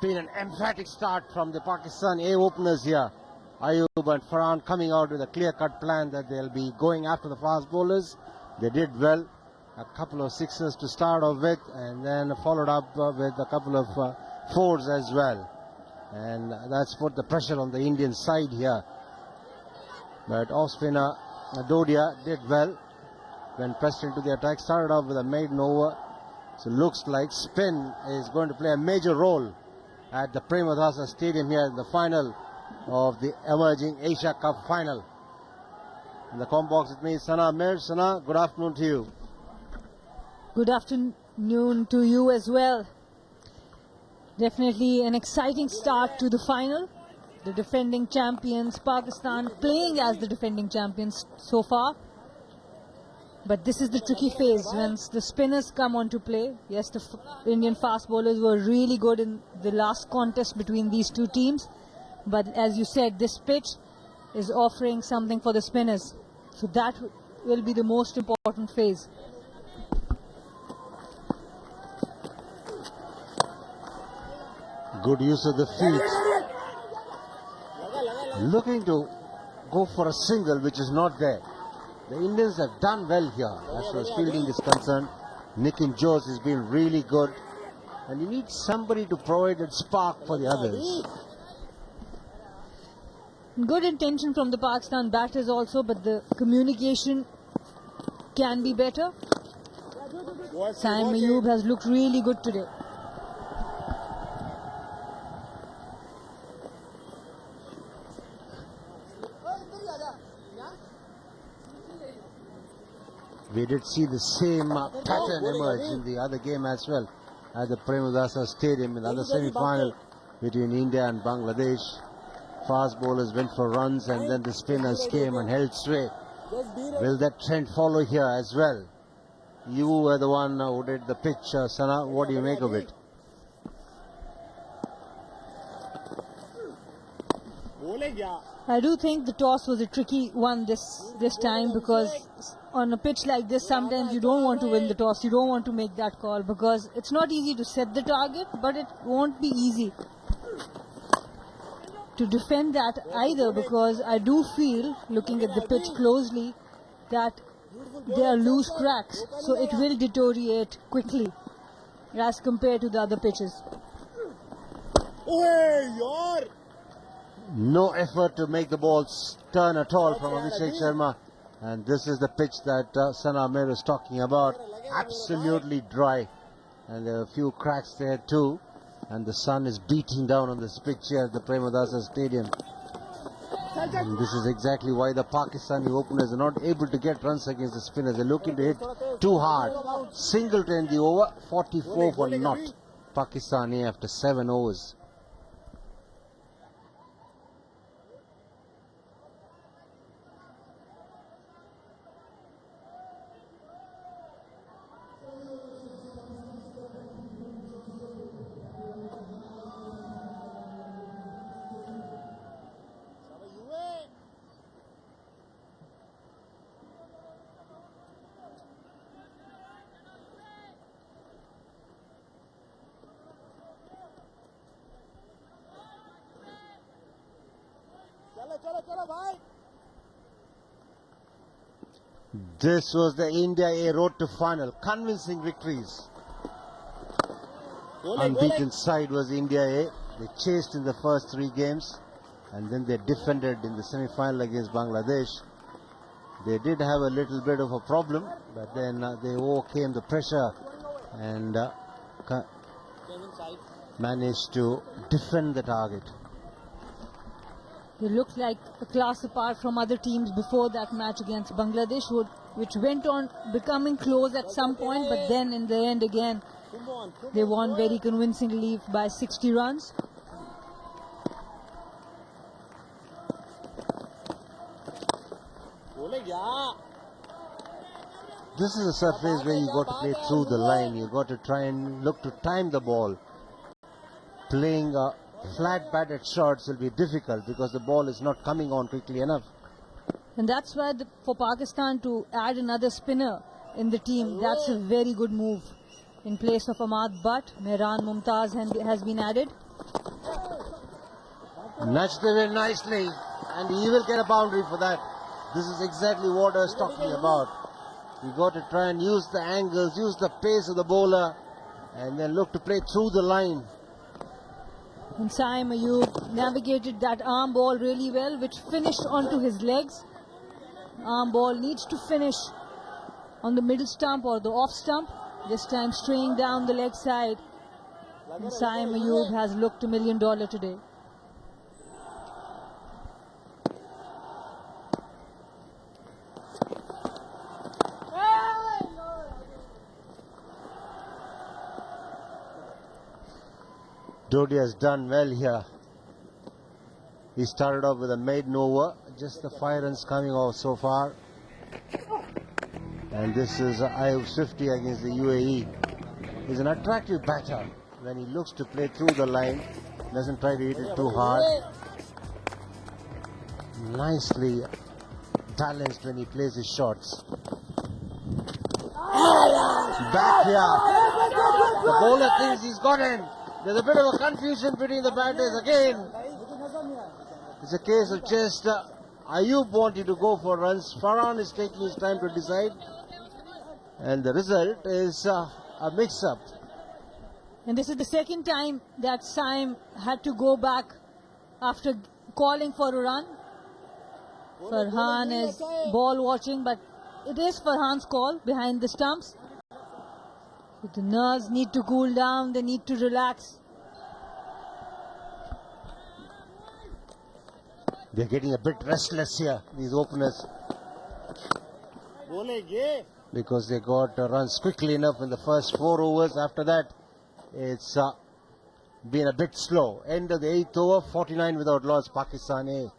been an emphatic start from the Pakistan A openers here. Ayub and Farhan coming out with a clear-cut plan that they'll be going after the fast bowlers. They did well. A couple of sixes to start off with, and then followed up with a couple of fours as well. And that's put the pressure on the Indian side here. But off-spinner Dodia did well when pressed into the attack. Started off with a maiden over. So looks like spin is going to play a major role at the Premadasa Stadium here in the final of the emerging Asia Cup final. In the com box with me, Sana Mir. Sana, good afternoon to you. Good afternoon to you as well. Definitely an exciting start to the final. The defending champions, Pakistan, playing as the defending champions so far. But this is the tricky phase when the spinners come on to play. Yes, the Indian fast bowlers were really good in the last contest between these two teams. But as you said, this pitch is offering something for the spinners. So that will be the most important phase. Good use of the feet. Looking to go for a single, which is not there. The Indians have done well here as far as fielding is concerned. Nitin Jose has been really good. And you need somebody to provide that spark for the others. Good intention from the Pakistan batters also, but the communication can be better. Saim Ayub has looked really good today. We did see the same pattern emerge in the other game as well at the Premadasa Stadium in the other semi-final between India and Bangladesh. Fast bowlers went for runs and then the spinners came and held sway. Will that trend follow here as well? You were the one who did the pitch, Sana. What do you make of it? I do think the toss was a tricky one this time, because on a pitch like this, sometimes you don't want to win the toss. You don't want to make that call because it's not easy to set the target, but it won't be easy to defend that either, because I do feel, looking at the pitch closely, that there are loose cracks, so it will deteriorate quickly as compared to the other pitches. No effort to make the balls turn at all from Abhishek Sharma. And this is the pitch that Sana Mir is talking about. Absolutely dry. And there are a few cracks there too. And the sun is beating down on this pitch here at the Premadasa Stadium. And this is exactly why the Pakistani openers are not able to get runs against the spinners. They're looking to hit too hard. Single to end the over, 44 for naught. Pakistani after 7 overs. This was the India A road to final. Convincing victories. Unbeaten side was India A. They chased in the first 3 games and then they defended in the semi-final against Bangladesh. They did have a little bit of a problem, but then they overcame the pressure and managed to defend the target. It looked like a class apart from other teams before that match against Bangladesh, which went on becoming close at some point, but then in the end again they won very convincingly by 60 runs. This is a surface where you got to play through the line. You got to try and look to time the ball. Playing flat batted shots will be difficult because the ball is not coming on quickly enough. And that's why for Pakistan to add another spinner in the team, that's a very good move. In place of Ahmad Butt, Mehran Mumtaz has been added. Nudged the wind nicely, and he will get a boundary for that. This is exactly what I was talking about. You got to try and use the angles, use the pace of the bowler, and then look to play through the line. And Saim Ayub navigated that arm ball really well, which finished onto his legs. Arm ball needs to finish on the middle stump or the off stump. This time straying down the leg side. And Saim Ayub has looked $1 million today. Dodi has done well here. He started off with a maiden over. Just the 5 runs coming off so far. And this is Ayub 50 against the UAE. He's an attractive batter when he looks to play through the line. Doesn't try to hit it too hard. Nicely balanced when he plays his shots. Back here. The bowler thinks he's got him. There's a bit of a confusion between the batters again. It's a case of just Ayub wanting to go for runs. Farhan is taking his time to decide. And the result is a mix-up. And this is the second time that Saim had to go back after calling for a run. Farhan is ball watching, but it is Farhan's call behind the stumps. So the nerves need to cool down, they need to relax. They're getting a bit restless here, these openers. Because they got runs quickly enough in the first 4 overs. After that, it's been a bit slow. End of the 8th over, 49 without loss, Pakistan A.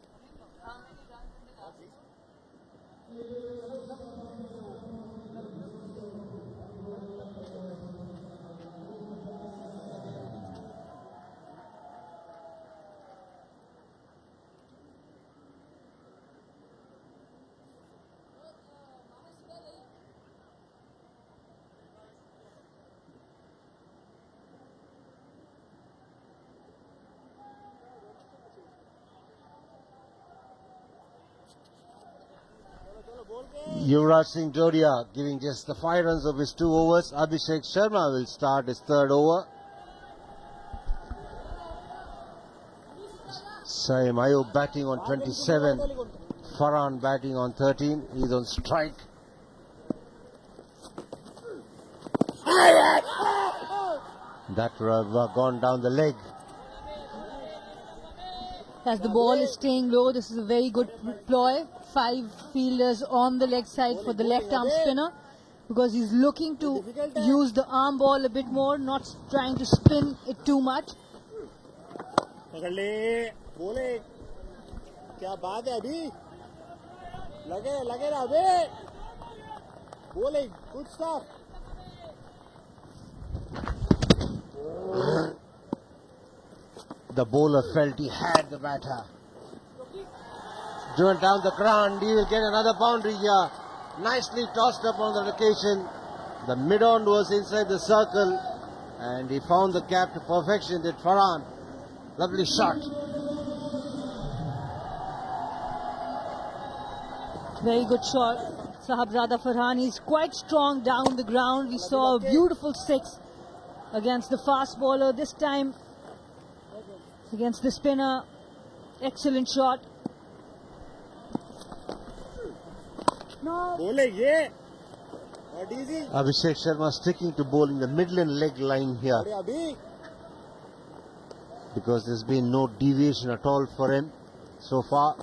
Yuvraj Singh Jodia giving just the 5 runs of his 2 overs. Abhishek Sharma will start his 3rd over. Saim Ayub batting on 27. Farhan batting on 13. He's on strike. That would have gone down the leg. As the ball is staying low, this is a very good ploy. 5 fielders on the leg side for the left arm spinner, because he's looking to use the arm ball a bit more, not trying to spin it too much. The bowler felt he had the batter. Driven down the ground, he will get another boundary here. Nicely tossed up on the location. The mid-on was inside the circle, and he found the gap to perfection. Did Farhan. Lovely shot. Very good shot. Sahabzada Farhan is quite strong down the ground. We saw a beautiful 6 against the fast bowler. This time against the spinner. Excellent shot. Abhishek Sharma sticking to bowling the middle and leg line here, because there's been no deviation at all for him so far.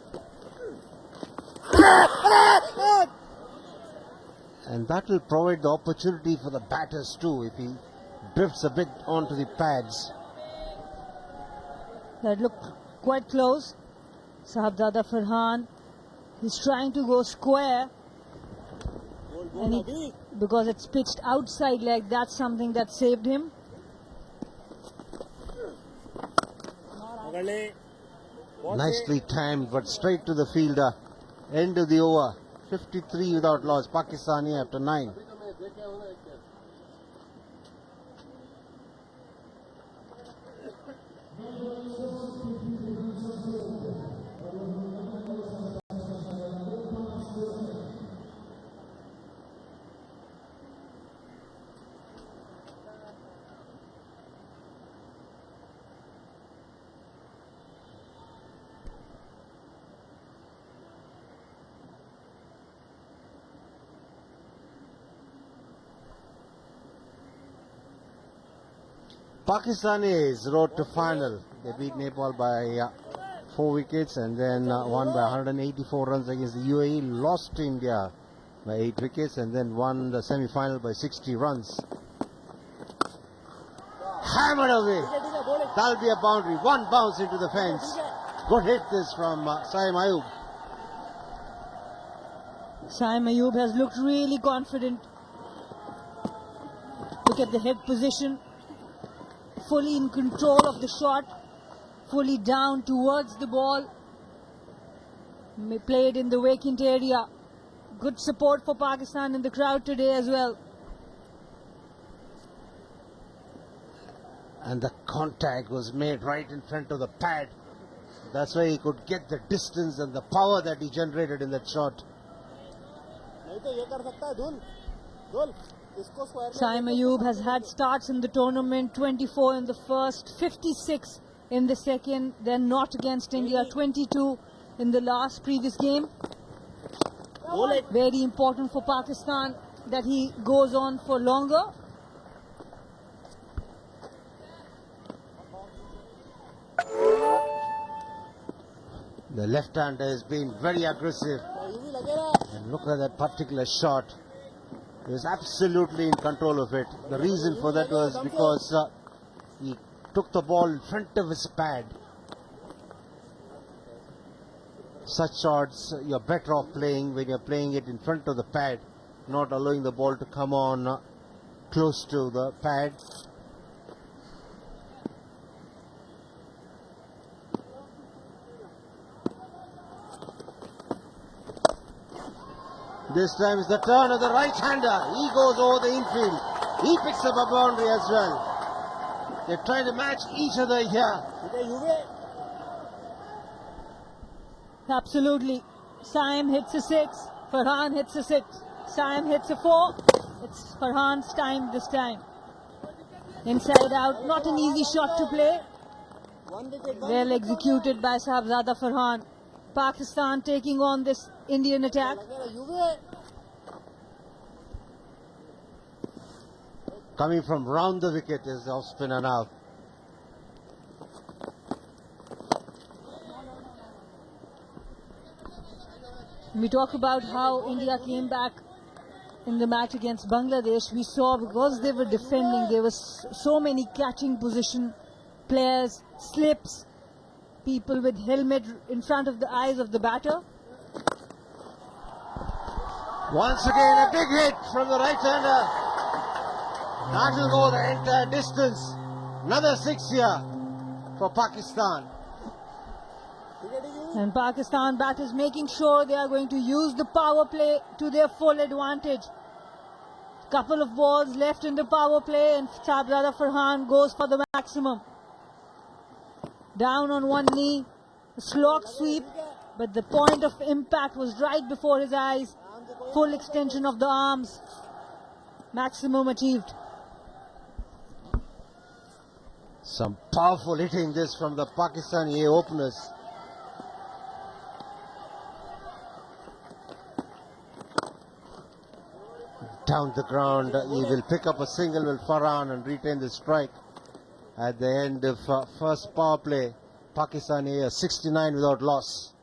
And that will provide the opportunity for the batters too, if he drifts a bit onto the pads. That looked quite close. Sahabzada Farhan, he's trying to go square, and because it's pitched outside leg, that's something that saved him. Nicely timed, but straight to the fielder. End of the over. 53 without loss. Pakistani after 9. Pakistanis road to final. They beat Nepal by 4 wickets and then won by 184 runs against the UAE. Lost to India by 8 wickets and then won the semi-final by 60 runs. Hammered away. That'll be a boundary. One bounce into the fence. Good hit this from Saim Ayub. Saim Ayub has looked really confident. Look at the head position. Fully in control of the shot. Fully down towards the ball. Played in the vacant area. Good support for Pakistan in the crowd today as well. And the contact was made right in front of the pad. That's why he could get the distance and the power that he generated in that shot. Saim Ayub has had starts in the tournament, 24 in the first, 56 in the second, then not against India, 22 in the last previous game. Very important for Pakistan that he goes on for longer. The left-hander has been very aggressive. And look at that particular shot. He was absolutely in control of it. The reason for that was because he took the ball in front of his pad. Such shots you're better off playing when you're playing it in front of the pad, not allowing the ball to come on close to the pad. This time is the turn of the right-hander. He goes over the infield. He picks up a boundary as well. They're trying to match each other here. Absolutely. Saim hits a 6. Farhan hits a 6. Saim hits a 4. It's Farhan's time this time. Inside out. Not an easy shot to play. Well executed by Sahibzada Farhan. Pakistan taking on this Indian attack. Coming from round the wicket is the off-spinner now. We talk about how India came back in the match against Bangladesh. We saw because they were defending, there was so many catching position players, slips, people with helmet in front of the eyes of the batter. Once again a big hit from the right-hander. That will go the entire distance. Another 6 here for Pakistan. And Pakistan batters making sure they are going to use the power play to their full advantage. Couple of balls left in the power play and Sahibzada Farhan goes for the maximum. Down on one knee, a slog sweep, but the point of impact was right before his eyes. Full extension of the arms, maximum achieved. Some powerful hitting this from the Pakistani openers. Down the ground, he will pick up a single with Farhan and retain the strike. At the end of first power play, Pakistani 69 without loss.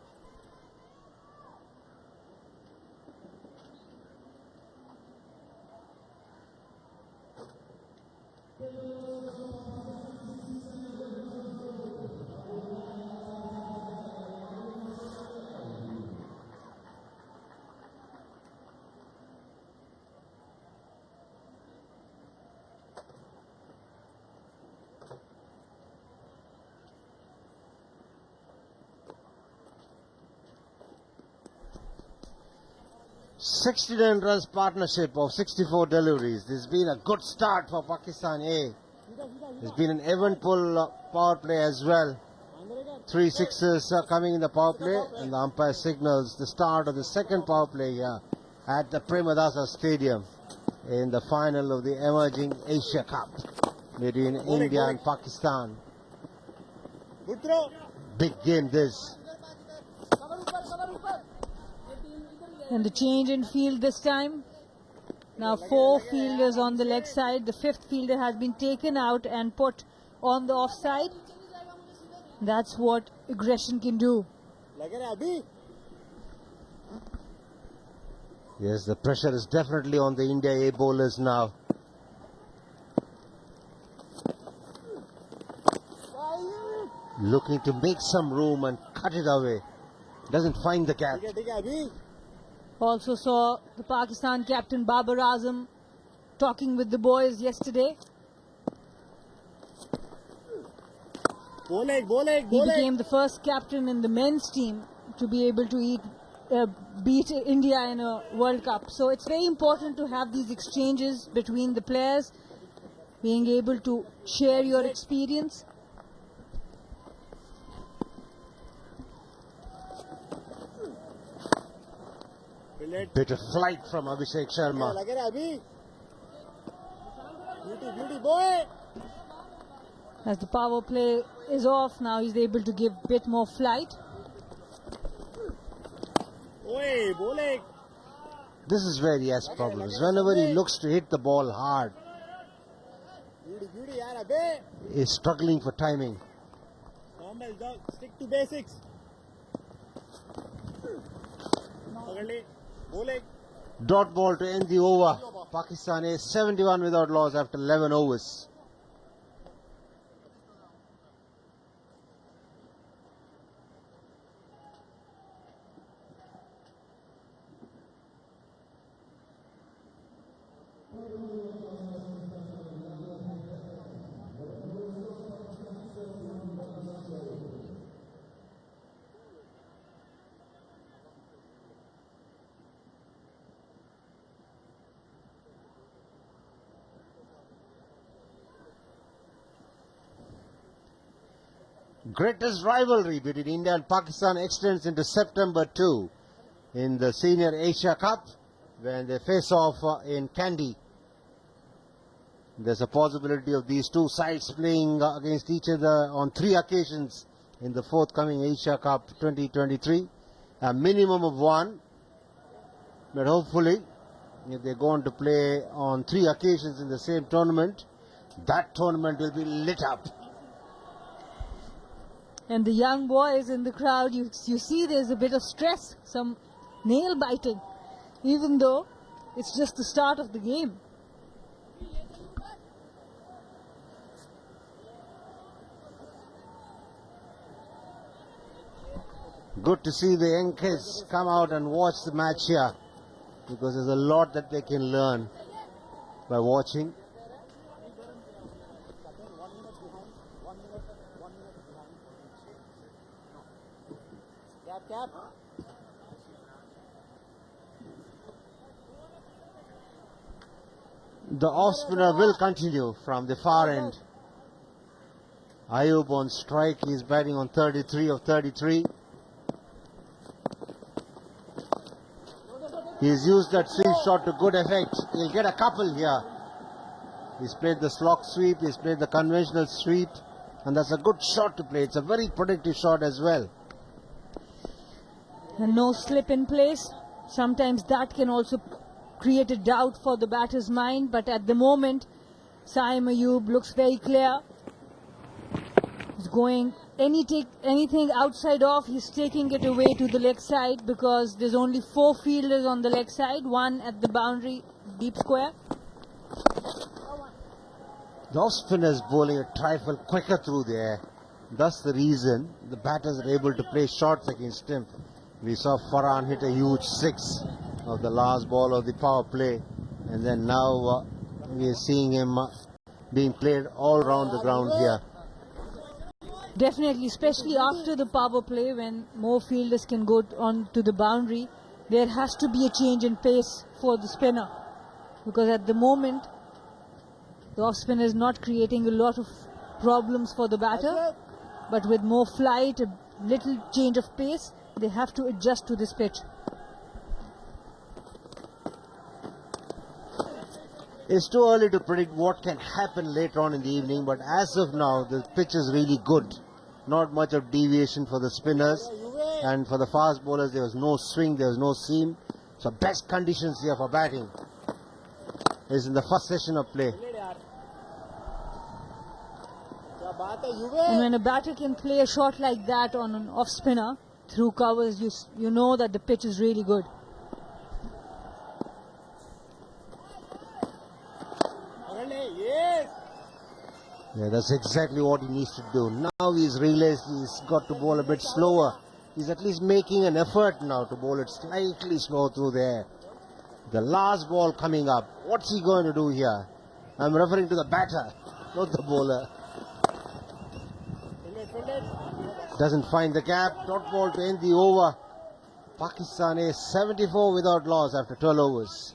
...69 runs partnership of 64 deliveries. This has been a good start for Pakistan A. There's been an eventful power play as well. 3 sixes coming in the power play and the umpire signals the start of the second power play here at the Premadasa Stadium in the final of the emerging Asia Cup between India and Pakistan. Big game this. And the change in field this time. Now 4 fielders on the leg side. The 5th fielder has been taken out and put on the offside. That's what aggression can do. Yes, the pressure is definitely on the India A bowlers now. Looking to make some room and cut it away. Doesn't find the gap. Also saw the Pakistan captain Babar Azam talking with the boys yesterday. He became the first captain in the men's team to be able to beat India in a World Cup. So it's very important to have these exchanges between the players, being able to share your experience. Bit of flight from Abhishek Sharma. Beauty boy. As the power play is off, now he's able to give a bit more flight. This is where he has problems. Whenever he looks to hit the ball hard, he's struggling for timing. Stick to basics. Dot ball to end the over. Pakistan is 71 without loss after 11 overs. Greatest rivalry between India and Pakistan extends into September 2 in the Senior Asia Cup when they face off in Kandy. There's a possibility of these two sides playing against each other on 3 occasions in the forthcoming Asia Cup 2023. A minimum of 1, but hopefully if they go on to play on 3 occasions in the same tournament, that tournament will be lit up. And the young boys in the crowd, you see there's a bit of stress, some nail biting, even though it's just the start of the game. Good to see the young kids come out and watch the match here, because there's a lot that they can learn by watching. Cap. The off spinner will continue from the far end. Ayub on strike. He's batting on 33 of 33. He's used that sweep shot to good effect. He'll get a couple here. He's played the slog sweep. He's played the conventional sweep. And that's a good shot to play. It's a very predictive shot as well. And no slip in place. Sometimes that can also create a doubt for the batter's mind. But at the moment, Saim Ayub looks very clear. He's going anything outside off, he's taking it away to the leg side, because there's only 4 fielders on the leg side, 1 at the boundary, deep square. The off spinner is bowling a trifle quicker through the air. That's the reason the batters are able to play shots against him. We saw Farhan hit a huge 6 of the last ball of the power play, and then now we are seeing him being played all around the ground here. Definitely, especially after the power play, when more fielders can go on to the boundary, there has to be a change in pace for the spinner, because at the moment the off spinner is not creating a lot of problems for the batter, but with more flight, a little change of pace, they have to adjust to this pitch. It's too early to predict what can happen later on in the evening, but as of now, the pitch is really good. Not much of deviation for the spinners, and for the fast bowlers, there was no swing, there was no seam. So best conditions here for batting is in the first session of play. And when a batter can play a shot like that on an off spinner through covers, you know that the pitch is really good. Yes. Yeah, that's exactly what he needs to do. Now he's realized he's got to bowl a bit slower. He's at least making an effort now to bowl it slightly slow through there. The last ball coming up. What's he going to do here? I'm referring to the batter, not the bowler. Doesn't find the gap. Dot ball to end the over. Pakistan is 74 without loss after 12 overs.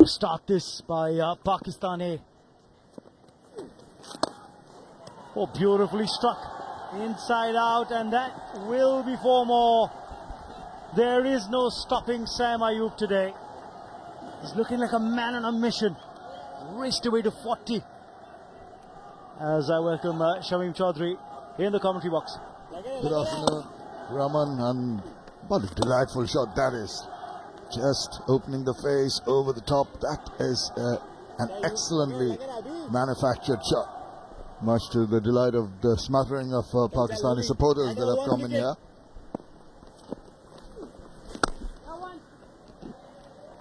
Start this by Pakistan A. Oh, beautifully struck. Inside out, and that will be 4 more. There is no stopping Sam Ayub today. He's looking like a man on a mission. Raced away to 40. As I welcome Shamim Chaudhary in the commentary box. Good afternoon, Raman, and what a delightful shot that is. Just opening the face over the top. That is an excellently manufactured shot. Much to the delight of the smattering of Pakistani supporters that have come in here.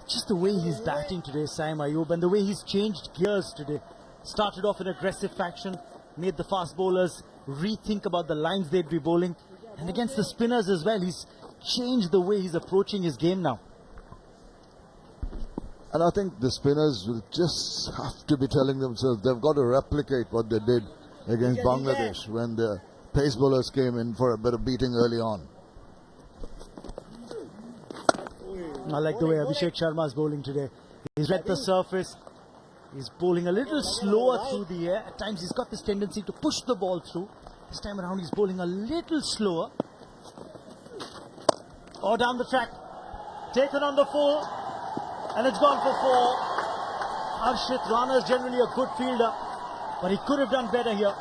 Just the way he's batting today, Saim Ayub, and the way he's changed gears today. Started off in aggressive fashion, made the fast bowlers rethink about the lines they'd be bowling. And against the spinners as well, he's changed the way he's approaching his game now. And I think the spinners will just have to be telling themselves they've got to replicate what they did against Bangladesh when the pace bowlers came in for a bit of beating early on. I like the way Abhishek Sharma is bowling today. He's read the surface. He's bowling a little slower through the air. At times he's got this tendency to push the ball through. This time around he's bowling a little slower. Or down the track. Taken on the full. And it's gone for 4. Harshit Rana is generally a good fielder, but he could have done better here.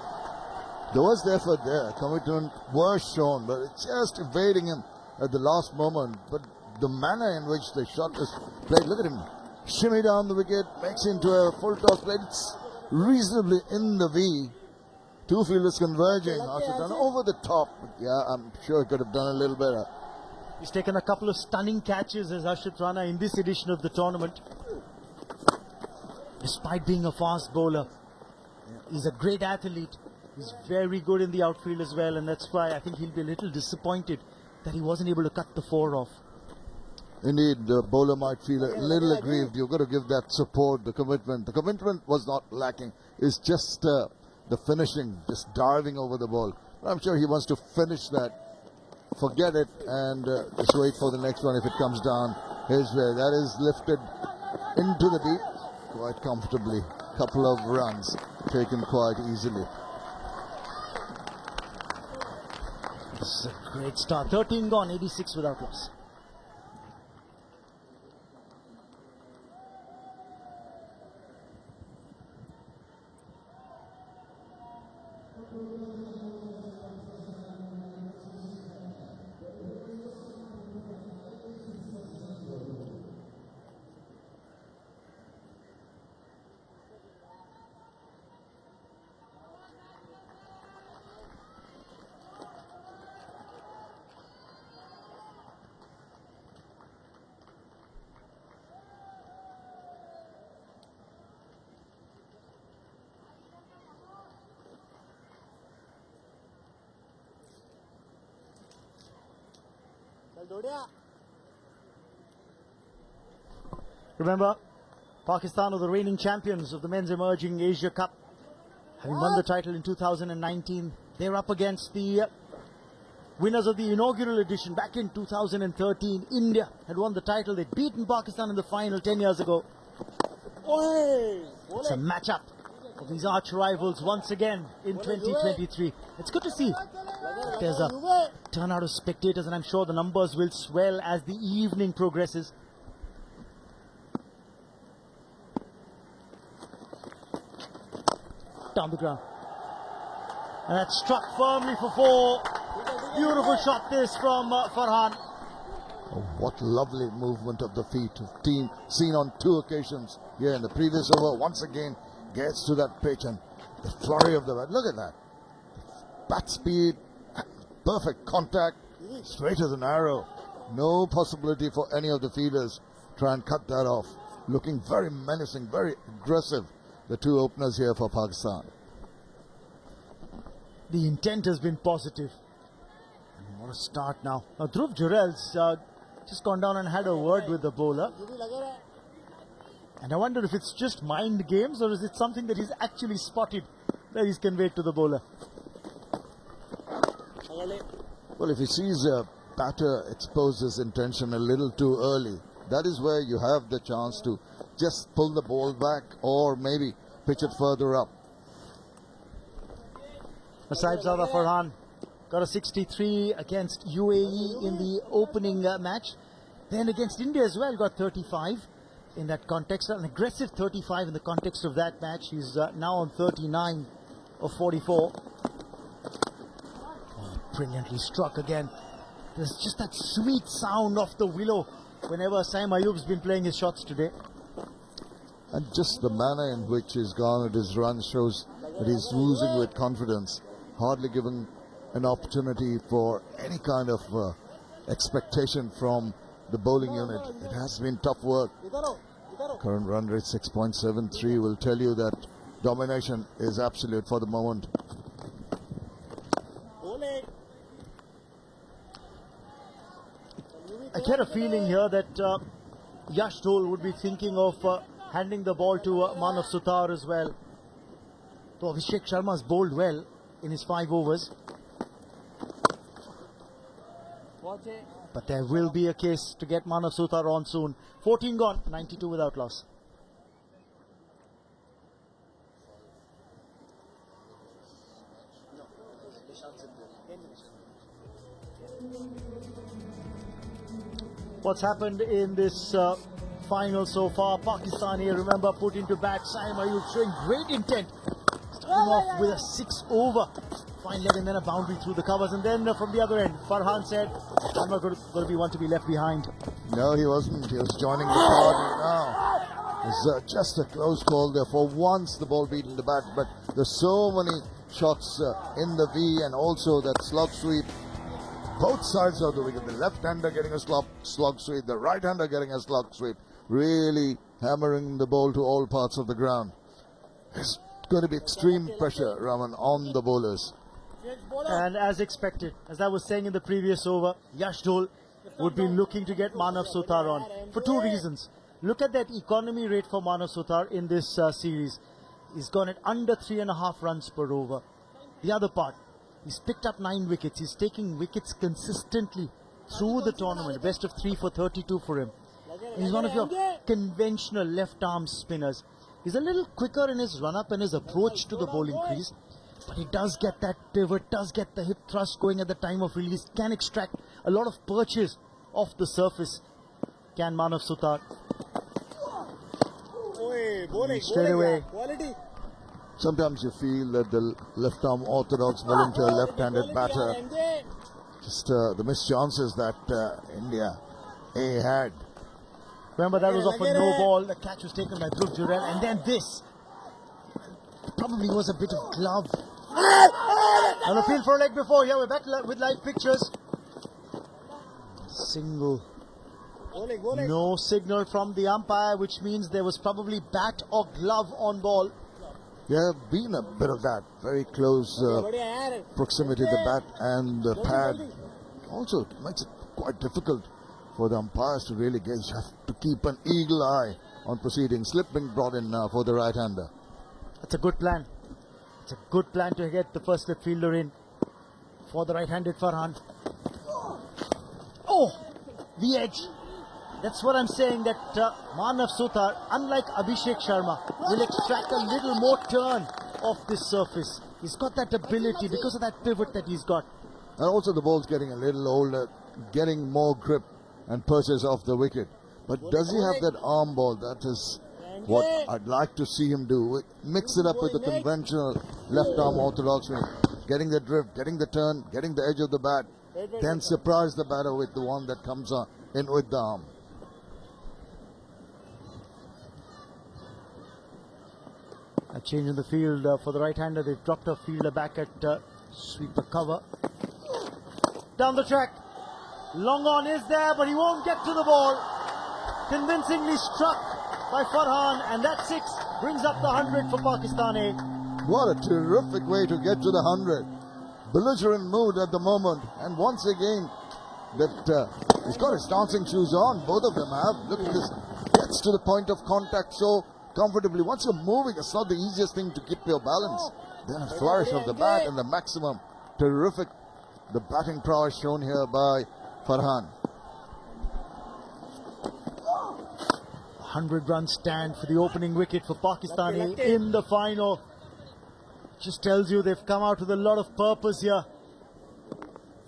There was the effort there. Commitment was shown, but it's just evading him at the last moment. But the manner in which the shot is played, look at him. Shimmy down the wicket, makes into a full toss play. It's reasonably in the V. 2 fielders converging. Harshit Rana over the top. Yeah, I'm sure he could have done a little better. He's taken a couple of stunning catches as Harshit Rana in this edition of the tournament. Despite being a fast bowler, he's a great athlete. He's very good in the outfield as well, and that's why I think he'll be a little disappointed that he wasn't able to cut the 4 off. Indeed, the bowler might feel a little aggrieved. You've got to give that support, the commitment. The commitment was not lacking. It's just the finishing, just diving over the ball. But I'm sure he wants to finish that. Forget it and just wait for the next one if it comes down his way. That is lifted into the deep quite comfortably. Couple of runs taken quite easily. This is a great start. 13 gone, 86 without loss. Remember, Pakistan are the reigning champions of the Men's Emerging Asia Cup. Having won the title in 2019, they're up against the winners of the inaugural edition back in 2013. India had won the title. They'd beaten Pakistan in the final 10 years ago. It's a matchup of these arch rivals once again in 2023. It's good to see there's a turnout of spectators, and I'm sure the numbers will swell as the evening progresses. Down the ground. And that's struck firmly for 4. Beautiful shot this from Farhan. Oh, what lovely movement of the feet. Team seen on 2 occasions here in the previous over. Once again gets to that pitch, and the flurry of the bat. Look at that. Bat speed, perfect contact, straight as an arrow. No possibility for any of the fielders try and cut that off. Looking very menacing, very aggressive, the 2 openers here for Pakistan. The intent has been positive. And what a start now. Now Dhruv Jurel's just gone down and had a word with the bowler. And I wonder if it's just mind games, or is it something that he's actually spotted that he's conveyed to the bowler. Well, if he sees a batter expose his intention a little too early, that is where you have the chance to just pull the ball back or maybe pitch it further up. Saibzada Farhan got a 63 against UAE in the opening match. Then against India as well, got 35 in that context. An aggressive 35 in the context of that match. He's now on 39 of 44. Oh, brilliantly struck again. There's just that sweet sound of the willow whenever Saim Ayub's been playing his shots today. And just the manner in which he's garnered his run shows that he's oozing with confidence. Hardly given an opportunity for any kind of expectation from the bowling unit. It has been tough work. Current run rate 6.73 will tell you that domination is absolute for the moment. I get a feeling here that Yash Dhol would be thinking of handing the ball to Manav Sutar as well. So Abhishek Sharma's bowled well in his 5 overs. But there will be a case to get Manav Sutar on soon. 14 gone, 92 without loss. What's happened in this final so far? Pakistan here, remember, put into bat. Saim Ayub showing great intent. Starting off with a 6 over. Fine leg and then a boundary through the covers. And then from the other end, Farhan said, I'm not going to be one to be left behind. No, he wasn't. He was joining the party now. It's just a close call there. For once, the ball beaten the bat. But there's so many shots in the V, and also that slog sweep. Both sides of the wicket. The left-hander getting a slog sweep. The right-hander getting a slog sweep. Really hammering the ball to all parts of the ground. It's going to be extreme pressure, Raman, on the bowlers. And as expected, as I was saying in the previous over, Yash Dhol would be looking to get Manav Sutar on for 2 reasons. Look at that economy rate for Manav Sutar in this series. He's gone at under 3.5 runs per over. The other part, he's picked up 9 wickets. He's taking wickets consistently through the tournament. Best of 3 for 32 for him. He's one of your conventional left-arm spinners. He's a little quicker in his run-up and his approach to the bowling crease. But he does get that pivot, does get the hip thrust going at the time of release. Can extract a lot of perches off the surface. Can Manav Sutar. Straight away. Sometimes you feel that the left-arm orthodox bowling to a left-handed batter. Just the missed chances that India had. Remember, that was off a no ball. The catch was taken by Dhruv Jurel. And then this. Probably was a bit of glove. On appeal for a leg before. Here we're back with live pictures. Single. No signal from the umpire, which means there was probably bat or glove on ball. Yeah, been a bit of that. Very close proximity, the bat and the pad. Also, it makes it quite difficult for the umpires to really gauge. Have to keep an eagle eye on proceedings. Slip being brought in now for the right-hander. That's a good plan. It's a good plan to get the first slip fielder in for the right-handed Farhan. Oh, the edge. That's what I'm saying, that Manav Sutar, unlike Abhishek Sharma, will extract a little more turn off this surface. He's got that ability because of that pivot that he's got. And also the ball's getting a little older, getting more grip and purchase off the wicket. But does he have that arm ball? That is what I'd like to see him do. Mix it up with the conventional left arm orthodox swing. Getting the drift, getting the turn, getting the edge of the bat. Then surprise the batter with the one that comes on in with the arm. A change in the field for the right-hander. They've dropped a fielder back at sweeper cover. Down the track. Long on is there, but he won't get to the ball. Convincingly struck by Farhan, and that 6 brings up the 100 for Pakistan A. What a terrific way to get to the 100. Belligerent mood at the moment, and once again that he's got his dancing shoes on. Both of them have. Look at this. Gets to the point of contact so comfortably. Once you're moving, it's not the easiest thing to keep your balance. Then a flourish of the bat and the maximum. Terrific. The batting prowess shown here by Farhan. 100-run stand for the opening wicket for Pakistan in the final. Just tells you they've come out with a lot of purpose here.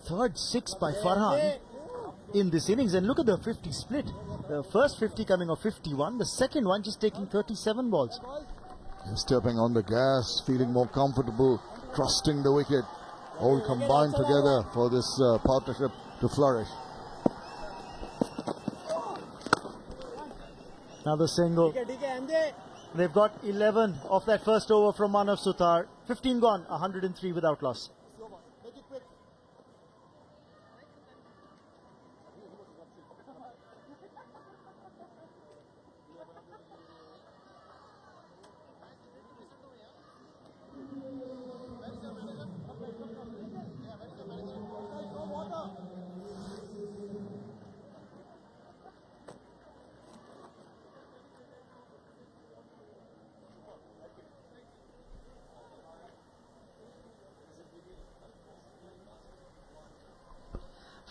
Third 6 by Farhan in this innings, and look at the 50 split. The first 50 coming off 51, the second one just taking 37 balls. He's stepping on the gas, feeling more comfortable, trusting the wicket. All combined together for this partnership to flourish. Another single. They've got 11 off that first over from Manav Sutar. 15 gone, 103 without loss.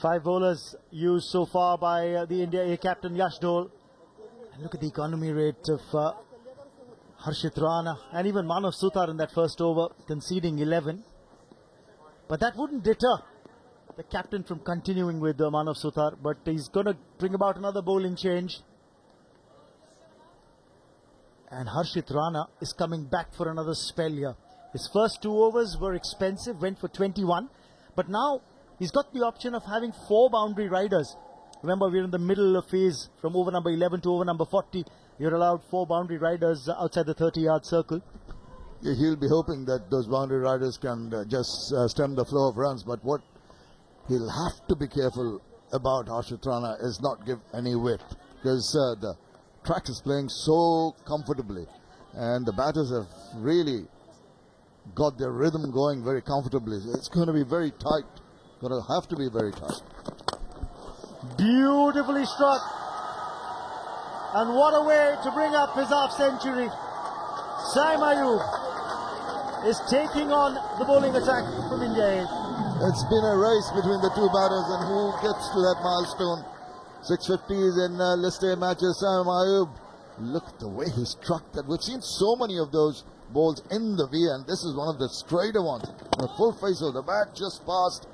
Five bowlers used so far by the India A captain Yash Dole. And look at the economy rate of Harshit Rana and even Manav Sutar in that first over, conceding 11. But that wouldn't deter the captain from continuing with Manav Sutar. But he's going to bring about another bowling change. And Harshit Rana is coming back for another spell here. His first 2 overs were expensive, went for 21. But now he's got the option of having 4 boundary riders. Remember, we're in the middle of phase from over number 11 to over number 40. You're allowed 4 boundary riders outside the 30-yard circle. Yeah, he'll be hoping that those boundary riders can just stem the flow of runs. But what he'll have to be careful about, Harshit Rana, is not give any whip. Because the track is playing so comfortably. And the batters have really got their rhythm going very comfortably. It's going to be very tight. Going to have to be very tight. Beautifully struck. And what a way to bring up his half-century. Saim Ayub is taking on the bowling attack from India. It's been a race between the 2 batters, and who gets to that milestone. 650s in List A matches. Saim Ayub. Look at the way he struck that. We've seen so many of those balls in the V, and this is one of the straighter ones. The full face of the bat just past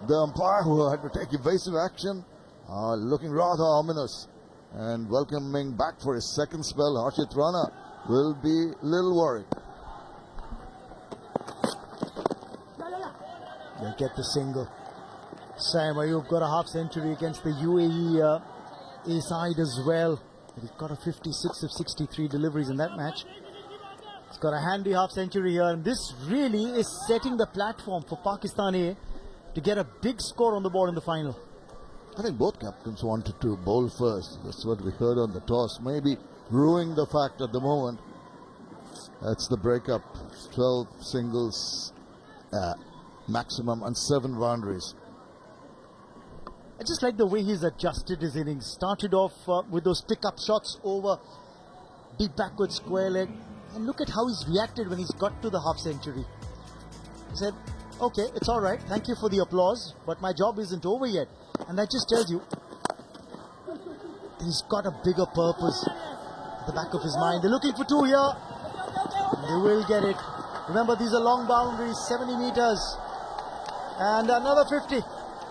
the umpire, who had to take evasive action, looking rather ominous. And welcoming back for his second spell, Harshit Rana will be a little worried. They get the single. Saim Ayub got a half-century against the UAE A side as well. He's got a 56 of 63 deliveries in that match. He's got a handy half-century here, and this really is setting the platform for Pakistan A to get a big score on the board in the final. I think both captains wanted to bowl first. That's what we heard on the toss. Maybe ruining the fact at the moment. That's the breakup. 12 singles maximum and 7 boundaries. I just like the way he's adjusted his innings. Started off with those pick-up shots over deep backward square leg. And look at how he's reacted when he's got to the half-century. He said, okay, it's all right. Thank you for the applause, but my job isn't over yet. And that just tells you he's got a bigger purpose at the back of his mind. They're looking for two here. They will get it. Remember, these are long boundaries, 70 meters. And another 50.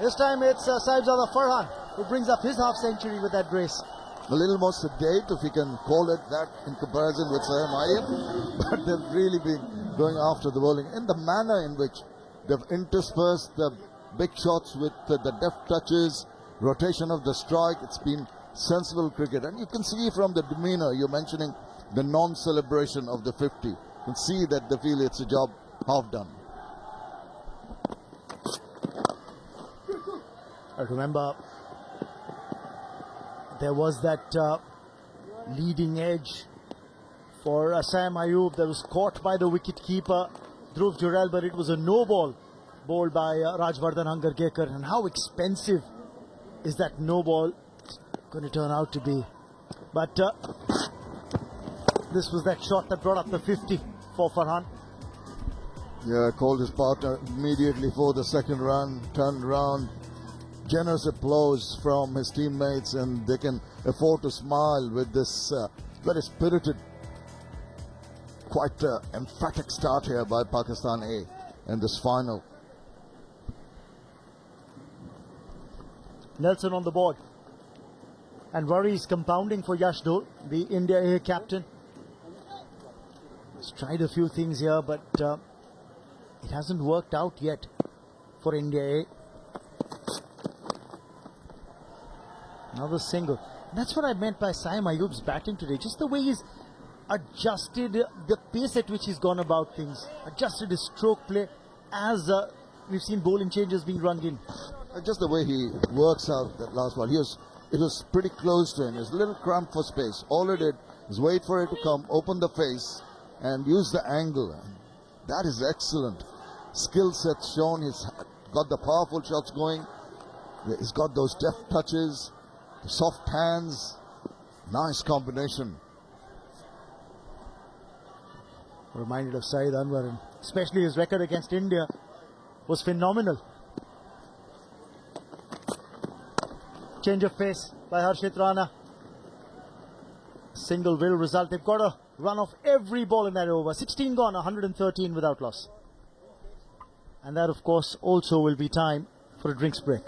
This time it's Sahibzada Farhan who brings up his half century with that brace. A little more sedate, if you can call it that, in comparison with saim ayub, but they've really been going after the bowling in the manner in which they've interspersed the big shots with the deft touches, rotation of the strike. It's been sensible cricket, and you can see from the demeanor, you're mentioning the non-celebration of the 50. You can see that they feel it's a job half done. Remember, there was that leading edge for Saim Ayub that was caught by the wicket-keeper Dhruv Jurel, but it was a no ball bowled by Rajvardhan Hangarkar. And how expensive is that no ball going to turn out to be? But this was that shot that brought up the 50 for Farhan. Yeah, called his partner immediately for the second run, turned around. Generous applause from his teammates, and they can afford to smile with this very spirited, quite emphatic start here by Pakistan A in this final. Nelson on the board, and worries compounding for Yashdol, the India A captain. He's tried a few things here, but it hasn't worked out yet for India A. Another single. And that's what I meant by Saim Ayub's batting today. Just the way he's adjusted the pace at which he's gone about things. Adjusted his stroke play as we've seen bowling changes being rung in. Just the way he works out that last ball. It was pretty close to him. It's a little cramped for space. All he did is wait for it to come, open the face, and use the angle. That is excellent. Skill set shown. He's got the powerful shots going. He's got those deft touches. Soft hands, nice combination. Reminded of Saeed Anwar, and especially his record against India was phenomenal. Change of pace by Harshit Rana. Single will result. They've got a run off every ball in that over. 16 gone, 113 without loss. And that, of course, also will be time for a drinks break.